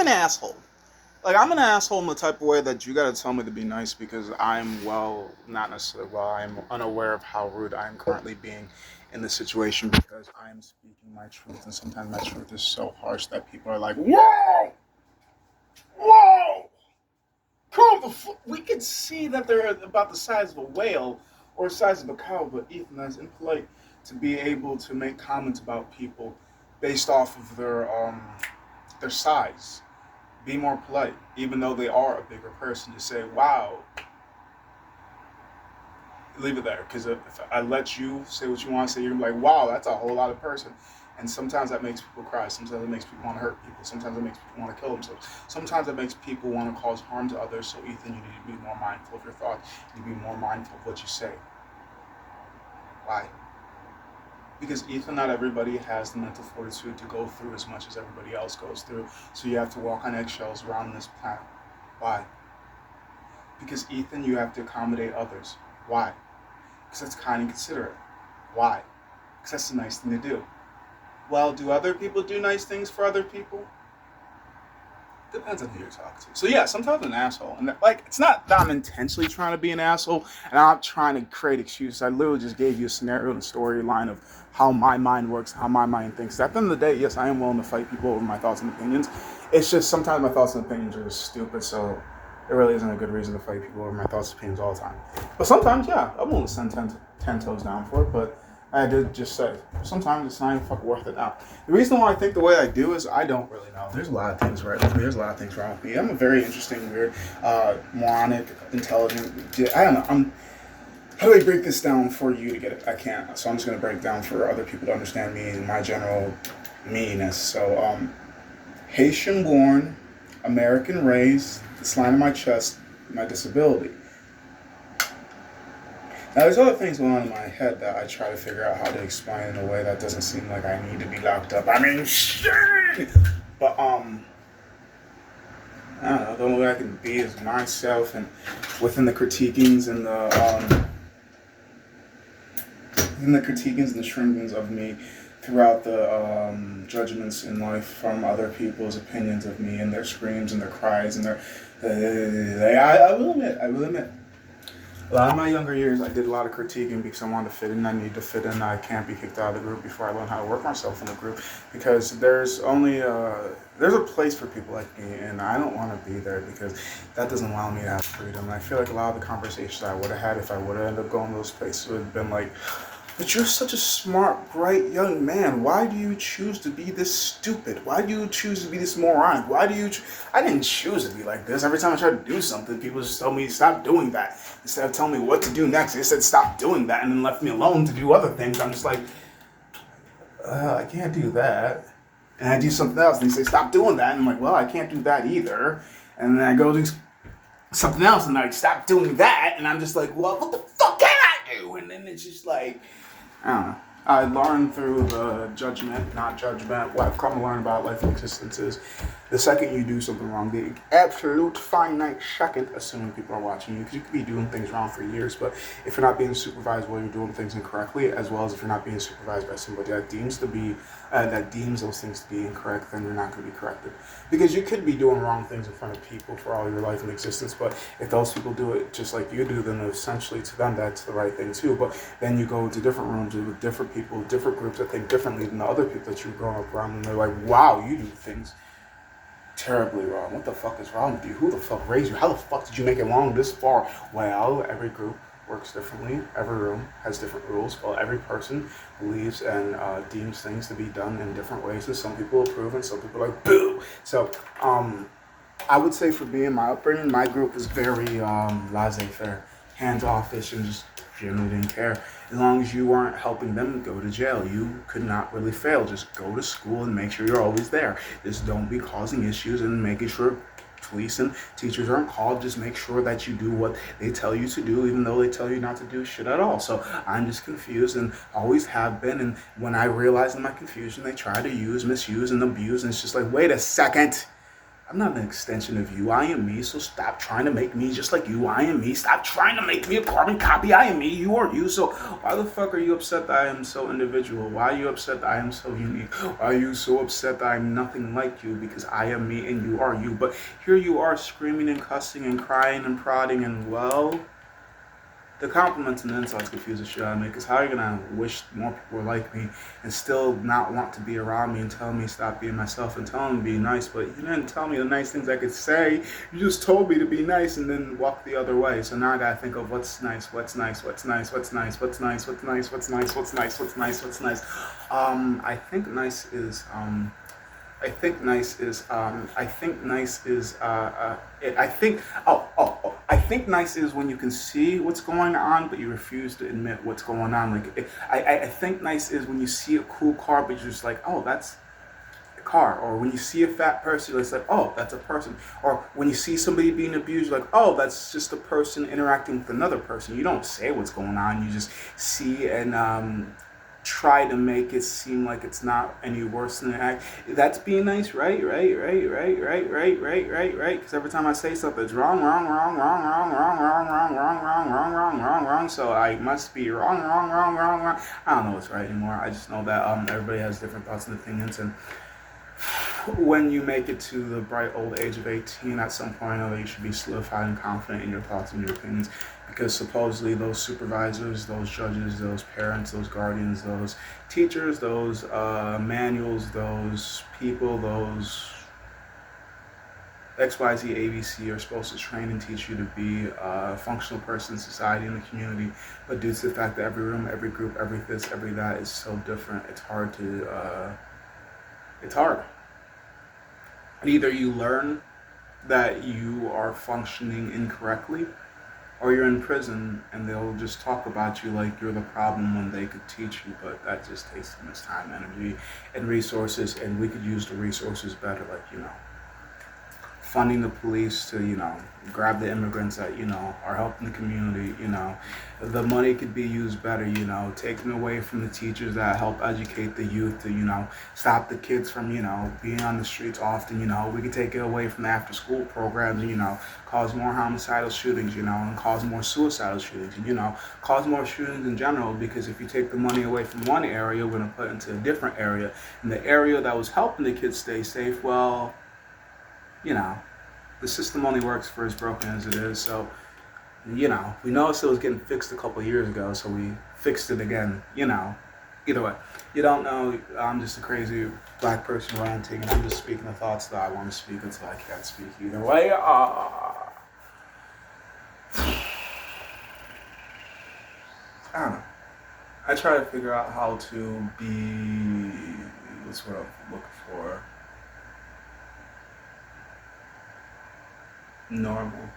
an asshole. Like, I'm an asshole in the type of way that you gotta tell me to be nice because I'm, well, not necessarily well, I'm unaware of how rude I'm currently being in the situation because I'm speaking my truth, and sometimes my truth is so harsh that people are like, whoa, whoa, we can see that they're about the size of a whale or the size of a cow, but Ethan, that's impolite to be able to make comments about people based off of their size. Be more polite, even though they are a bigger person. To say, "Wow," leave it there. Because if I let you say what you want to say, you're gonna be like, "Wow, that's a whole lot of person." And sometimes that makes people cry. Sometimes it makes people want to hurt people. Sometimes it makes people want to kill themselves. Sometimes it makes people want to cause harm to others. So, Ethan, you need to be more mindful of your thoughts. You need to be more mindful of what you say. Why? Because Ethan, not everybody has the mental fortitude to go through as much as everybody else goes through. So you have to walk on eggshells around this planet. Why? Because Ethan, you have to accommodate others. Why? Because that's kind and considerate. Why? Because that's a nice thing to do. Well, do other people do nice things for other people? Depends on who you're talking to. So yeah, sometimes I'm an asshole, and like it's not that I'm intentionally trying to be an asshole, and I'm not trying to create excuses. I literally just gave you a scenario and a storyline of how my mind works, how my mind thinks. At the end of the day, yes, I am willing to fight people over my thoughts and opinions. It's just sometimes my thoughts and opinions are just stupid, so there really isn't a good reason to fight people over my thoughts and opinions all the time. But sometimes, yeah, I'm willing to send 10 toes down for it, but I did just say, sometimes it's not even fucking worth it now. The reason why I think the way I do is I don't really know. There's a lot of things right with me. There's a lot of things wrong with me. I'm a very interesting, weird, moronic, intelligent. I don't know. How do I break this down for you to get it? I can't. So I'm just going to break it down for other people to understand me and my general meanness. So, Haitian born, American raised, this line in my chest, my disability. Now, there's other things going on in my head that I try to figure out how to explain in a way that doesn't seem like I need to be locked up. I mean, shit! But, I don't know, the only way I can be is myself, and within the critiquings and the shrinkings of me throughout the judgments in life from other people's opinions of me and their screams and their cries and I will admit, a lot of my younger years, I did a lot of critiquing because I wanted to fit in. I need to fit in. I can't be kicked out of the group before I learn how to work myself in the group. Because there's a place for people like me, and I don't want to be there because that doesn't allow me to have freedom. And I feel like a lot of the conversations I would have had if I would have ended up going to those places would have been like, but you're such a smart, bright young man. Why do you choose to be this stupid? Why do you choose to be this moronic? Why do you... I didn't choose to be like this. Every time I tried to do something, people just told me, stop doing that. Instead of telling me what to do next, they said, stop doing that, and then left me alone to do other things. I'm just like, I can't do that. And I do something else, and they say, stop doing that. And I'm like, well, I can't do that either. And then I go do something else, and I stop doing that. And I'm just like, well, what the fuck can I do? And then it's just like... I don't know. I learned through the not judgment, what I've come to learn about life and existence is the second you do something wrong, the absolute finite second, assuming people are watching you, because you could be doing things wrong for years, but if you're not being supervised while you're doing things incorrectly, as well as if you're not being supervised by somebody that deems those things to be incorrect, then you're not going to be corrected. Because you could be doing wrong things in front of people for all your life and existence, but if those people do it just like you do, then essentially to them that's the right thing too. But then you go to different rooms with different people, different groups that think differently than the other people that you've grown up around, and they're like, wow, you do things terribly wrong. What the fuck is wrong with you? Who the fuck raised you? How the fuck did you make it along this far? Well, every group works differently. Every room has different rules. Well, every person believes and deems things to be done in different ways, and some people approve and some people are like, boo! So, I would say for me and my upbringing, my group was very laissez-faire, hands-off-ish, and just generally didn't care. As long as you weren't helping them go to jail, you could not really fail. Just go to school and make sure you're always there. Just don't be causing issues and making sure police and teachers aren't called. Just make sure that you do what they tell you to do, even though they tell you not to do shit at all. So I'm just confused and always have been. And when I realize in my confusion, they try to use, misuse, and abuse. And it's just like, wait a second. I'm not an extension of you. I am me. So stop trying to make me just like you. I am me. Stop trying to make me a carbon copy. I am me. You are you. So why the fuck are you upset that I am so individual? Why are you upset that I am so unique? Why are you so upset that I'm nothing like you? Because I am me and you are you. But here you are screaming and cussing and crying and prodding and well, the compliments and insults confuse the shit out of me, because how are you gonna wish more people were like me and still not want to be around me and tell me stop being myself and tell me to be nice, but you didn't tell me the nice things I could say. You just told me to be nice and then walk the other way. So now I gotta think of what's nice, what's nice, what's nice, what's nice, what's nice, what's nice, what's nice, what's nice, what's nice, what's nice. I think nice is I think nice is I think nice is I think I think nice is when you can see what's going on but you refuse to admit what's going on. I think nice is when you see a cool car but you're just like, oh, that's a car. Or when you see a fat person, it's like, oh, that's a person. Or when you see somebody being abused, you're like, oh, that's just a person interacting with another person. You don't say what's going on, you just see and try to make it seem like it's not any worse than it act. That's being nice, right? Because every time I say something, it's wrong. So I must be wrong. I don't know what's right anymore. I just know that everybody has different thoughts and opinions, and when you make it to the bright old age of 18, at some point, I know that you should be solidified and confident in your thoughts and your opinions, because supposedly those supervisors, those judges, those parents, those guardians, those teachers, those manuals, those people, those XYZ ABC are supposed to train and teach you to be a functional person in society and the community, but due to the fact that every room, every group, every this, every that is so different, it's hard. And either you learn that you are functioning incorrectly, or you're in prison and they'll just talk about you like you're the problem when they could teach you, but that just takes too much time, energy, and resources, and we could use the resources better, like, funding the police to, grab the immigrants that, are helping the community, the money could be used better, taking away from the teachers that help educate the youth to, stop the kids from, being on the streets often, we could take it away from the after school programs, cause more homicidal shootings, and cause more suicidal shootings, and, cause more shootings in general, because if you take the money away from one area, we're going to put it into a different area, and the area that was helping the kids stay safe, well, the system only works for as broken as it is. So, we noticed it was getting fixed a couple of years ago, so we fixed it again, Either way, you don't know, I'm just a crazy black person ranting, and I'm just speaking the thoughts that I want to speak until I can't speak. Either way, I don't know. I try to figure out how to be, what's what I'm looking for, normal.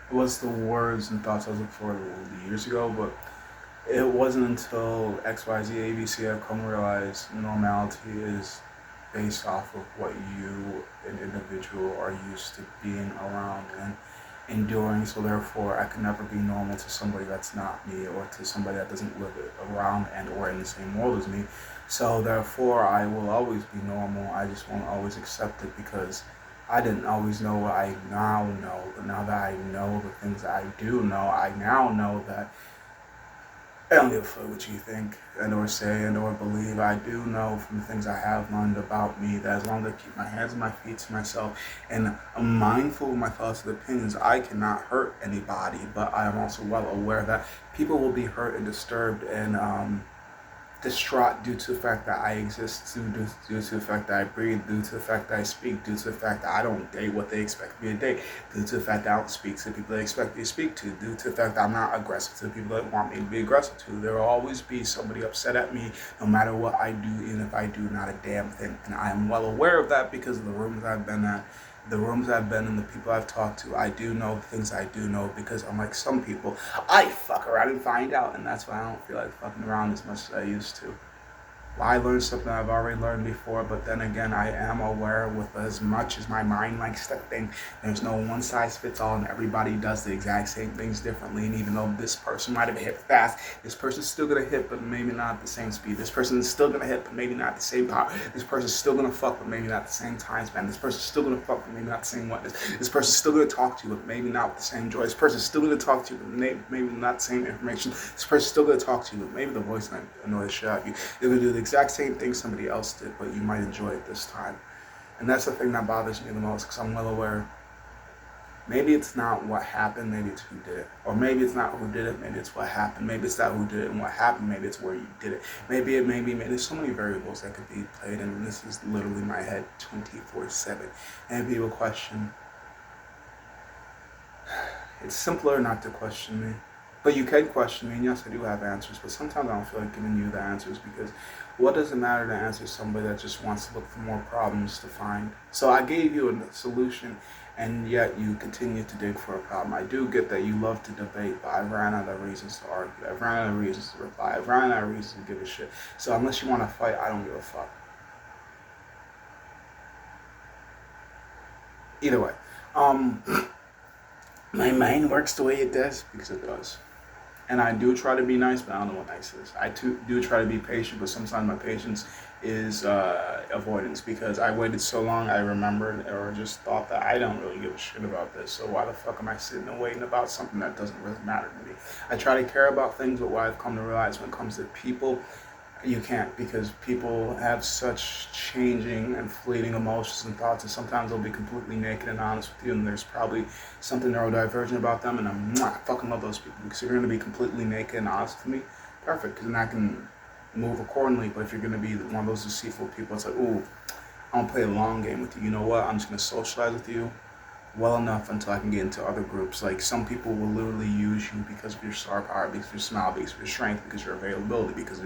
It was the words and thoughts I was looking for years ago, but it wasn't until XYZ ABC I've come to realize normality is based off of what you, an individual, are used to being around and enduring. So therefore, I can never be normal to somebody that's not me, or to somebody that doesn't live around and or in the same world as me. So therefore, I will always be normal. I just won't always accept it, because I didn't always know what I now know. But now that I know the things that I do know, I now know that I don't give a fuck what you think and or say and or believe. I do know from the things I have learned about me that as long as I keep my hands and my feet to myself and I'm mindful of my thoughts and opinions, I cannot hurt anybody. But I am also well aware that people will be hurt and disturbed and distraught due to the fact that I exist, due to the fact that I breathe, due to the fact that I speak, due to the fact that I don't date what they expect me to date, due to the fact that I don't speak to the people they expect me to speak to, due to the fact that I'm not aggressive to the people that want me to be aggressive to. There will always be somebody upset at me no matter what I do, even if I do not a damn thing. And I am well aware of that because of the rooms I've been at, the rooms I've been in, the people I've talked to. I do know the things I do know, because unlike some people, I fuck around and find out, and that's why I don't feel like fucking around as much as I used to. Why learn something I've already learned before? But then again, I am aware with as much as my mind likes to think, there's no one size fits all, and everybody does the exact same things differently. And even though this person might have hit fast, this person's still gonna hit, but maybe not at the same speed. This person's still gonna hit, but maybe not at the same power. This person's still gonna fuck, but maybe not at the same time span. This person's still gonna fuck, but maybe not the same wetness. This person's still gonna talk to you, but maybe not with the same joy. This person's still gonna talk to you, but maybe not the same information. This person's still gonna talk to you, but maybe the voice might annoy the shit out of you. They're gonna do the exact same thing somebody else did, but you might enjoy it this time. And that's the thing that bothers me the most, because I'm well aware maybe it's not what happened, maybe it's who did it. Or maybe it's not who did it, maybe it's what happened. Maybe it's not who did it and what happened, maybe it's where you did it. Maybe there's so many variables that could be played, and this is literally my head 24/7. And people question. It's simpler not to question me. But you can question me, and yes, I do have answers, but sometimes I don't feel like giving you the answers, because what does it matter to answer somebody that just wants to look for more problems to find? So I gave you a solution, and yet you continue to dig for a problem. I do get that you love to debate, but I've ran out of reasons to argue. I've ran out of reasons to reply. I've ran out of reasons to give a shit. So unless you want to fight, I don't give a fuck. Either way, my mind works the way it does because it does. And I do try to be nice, but I don't know what nice is. I do try to be patient, but sometimes my patience is avoidance, because I waited so long, I remembered or just thought that I don't really give a shit about this. So why the fuck am I sitting and waiting about something that doesn't really matter to me? I try to care about things, but what I've come to realize when it comes to people, you can't, because people have such changing and fleeting emotions and thoughts, and sometimes they'll be completely naked and honest with you, and there's probably something neurodivergent about them, and I fucking love those people, because if you're going to be completely naked and honest with me, perfect, because then I can move accordingly. But if you're going to be one of those deceitful people, it's like, ooh, I don't play a long game with you. You know what? I'm just going to socialize with you well enough until I can get into other groups. Like, some people will literally use you because of your star power, because of your smile, because of your strength, because of your availability, because of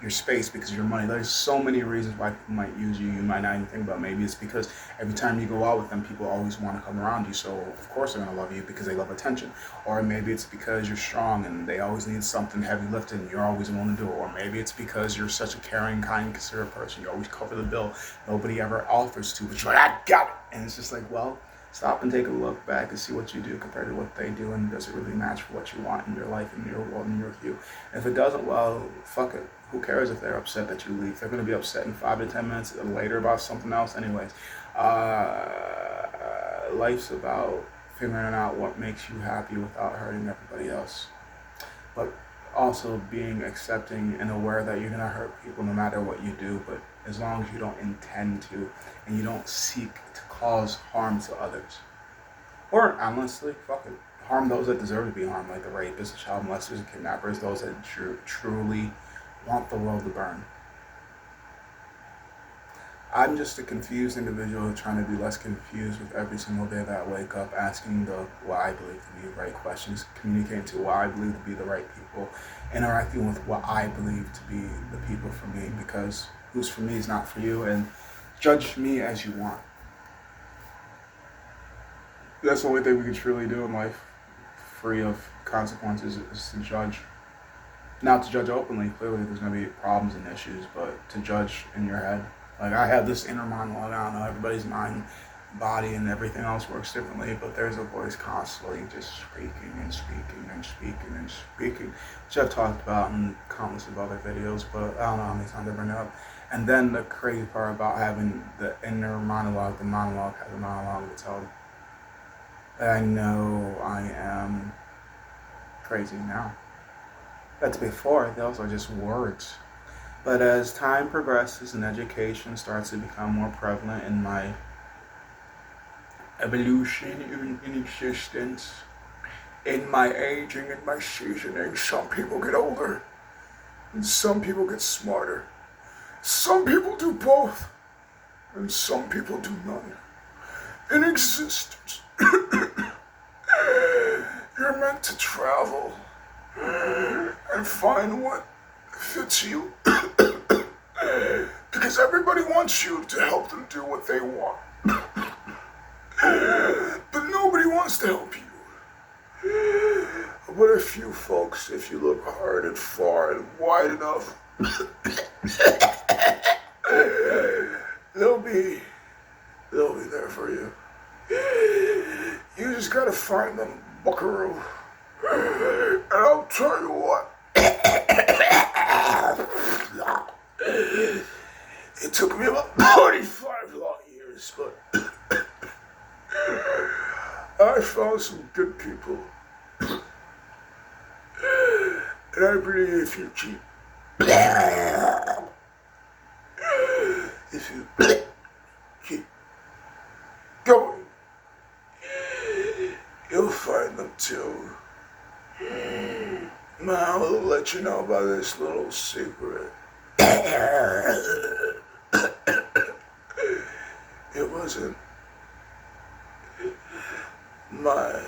your space, because of your money. There's so many reasons why people might use you. You might not even think about. Maybe it's because every time you go out with them, people always want to come around you, so of course they're going to love you because they love attention. Or maybe it's because you're strong and they always need something heavy lifted and you're always willing to do it. Or maybe it's because you're such a caring, kind, considerate person. You always cover the bill. Nobody ever offers to, but you're like, I got it. And it's just like, well, stop and take a look back and see what you do compared to what they do, and does it really match for what you want in your life, in your world, in your view? If it doesn't, well, fuck it. Who cares if they're upset that you leave? They're going to be upset in 5 to 10 minutes later about something else anyways. Life's about figuring out what makes you happy without hurting everybody else. But also being accepting and aware that you're going to hurt people no matter what you do, but as long as you don't intend to and you don't seek to cause harm to others. Or honestly, fuck it, harm those that deserve to be harmed, like the rapists, the child molesters, and kidnappers, those that truly want the world to burn. I'm just a confused individual trying to be less confused with every single day that I wake up, asking what I believe to be the right questions, communicating to what I believe to be the right people, interacting with what I believe to be the people for me, because who's for me is not for you, and judge me as you want. That's the only thing we can truly do in life, free of consequences, is to judge. Not to judge openly, clearly there's going to be problems and issues, but to judge in your head. Like, I have this inner monologue, I don't know, everybody's mind, body, and everything else works differently, but there's a voice constantly just speaking and speaking and speaking and speaking, which I've talked about in countless of other videos, but I don't know how many times I bring it up. And then the crazy part about having the inner monologue, the monologue has a monologue to tell. I know I am crazy now. That's before, those are just words. But as time progresses and education starts to become more prevalent in my evolution in existence, in my aging, in my seasoning, some people get older and some people get smarter. Some people do both and some people do none. In existence, you're meant to travel and find what fits you. Because everybody wants you to help them do what they want. But nobody wants to help you. But a few folks, if you look hard and far and wide enough, be there for you. You just gotta find them, buckaroo. And I'll tell you what. It took me about 45 long years, but I found some good people. And I believe if you keep going, you'll find them too. Now I'll let you know about this little secret. It wasn't my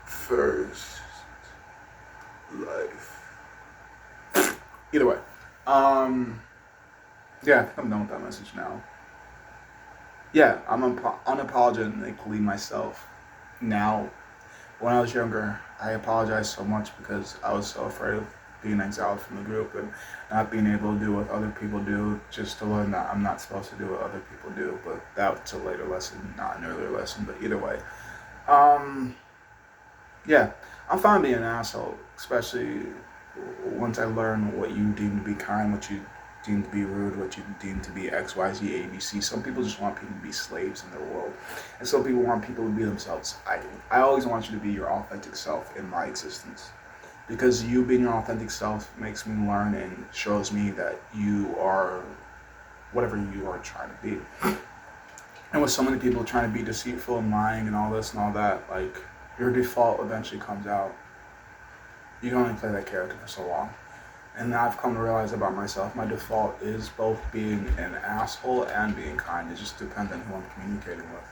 first life. Either way, yeah, I think I'm done with that message now. Yeah, I'm unapologetically myself now. When I was younger, I apologized so much because I was so afraid of being exiled from the group and not being able to do what other people do, just to learn that I'm not supposed to do what other people do. But that's a later lesson, not an earlier lesson. But either way, um, yeah, I'm fine being an asshole, especially once I learn what you deem to be kind, what you deem to be rude, what you deem to be X, Y, Z, A, B, C. Some people just want people to be slaves in their world, and some people want people to be themselves. I always want you to be your authentic self in my existence, because you being your authentic self makes me learn and shows me that you are whatever you are trying to be. And with so many people trying to be deceitful and lying and all this and all that, like, your default eventually comes out. You can only play that character for so long. And I've come to realize about myself, my default is both being an asshole and being kind. It just depends on who I'm communicating with.